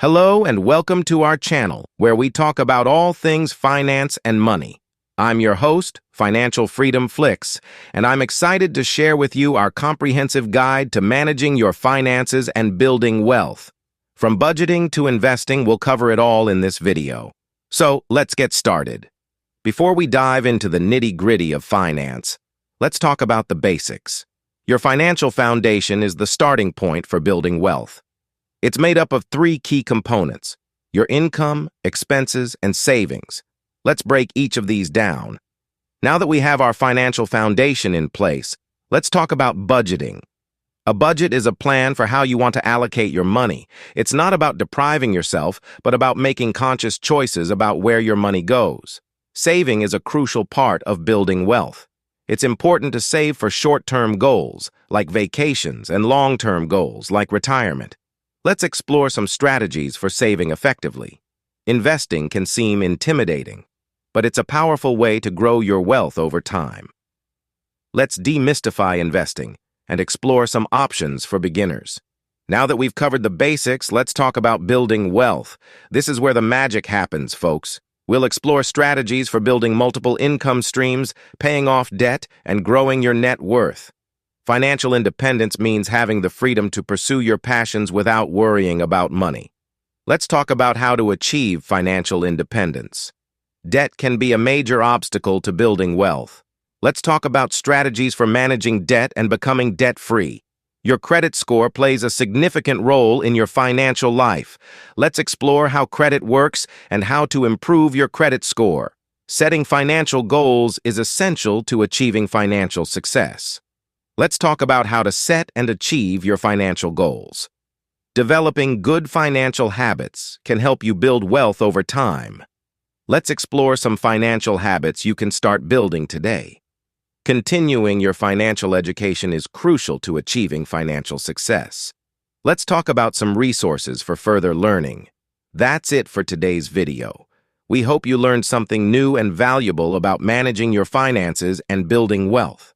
Hello and welcome to our channel, where we talk about all things finance and money. I'm your host, Financial Freedom Flicks, and I'm excited to share with you our comprehensive guide to managing your finances and building wealth. From budgeting to investing, we'll cover it all in this video. So, let's get started. Before we dive into the nitty-gritty of finance, let's talk about the basics. Your financial foundation is the starting point for building wealth. It's made up of three key components: your income, expenses, and savings. Let's break each of these down. Now that we have our financial foundation in place, let's talk about budgeting. A budget is a plan for how you want to allocate your money. It's not about depriving yourself, but about making conscious choices about where your money goes. Saving is a crucial part of building wealth. It's important to save for short-term goals, like vacations, and long-term goals, like retirement. Let's explore some strategies for saving effectively. Investing can seem intimidating, but it's a powerful way to grow your wealth over time. Let's demystify investing and explore some options for beginners. Now that we've covered the basics, let's talk about building wealth. This is where the magic happens, folks. We'll explore strategies for building multiple income streams, paying off debt, and growing your net worth. Financial independence means having the freedom to pursue your passions without worrying about money. Let's talk about how to achieve financial independence. Debt can be a major obstacle to building wealth. Let's talk about strategies for managing debt and becoming debt-free. Your credit score plays a significant role in your financial life. Let's explore how credit works and how to improve your credit score. Setting financial goals is essential to achieving financial success. Let's talk about how to set and achieve your financial goals. Developing good financial habits can help you build wealth over time. Let's explore some financial habits you can start building today. Continuing your financial education is crucial to achieving financial success. Let's talk about some resources for further learning. That's it for today's video. We hope you learned something new and valuable about managing your finances and building wealth.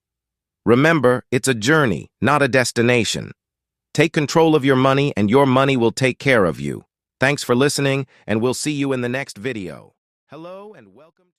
Remember, it's a journey, not a destination. Take control of your money and your money will take care of you. Thanks for listening, and we'll see you in the next video. Hello and welcome.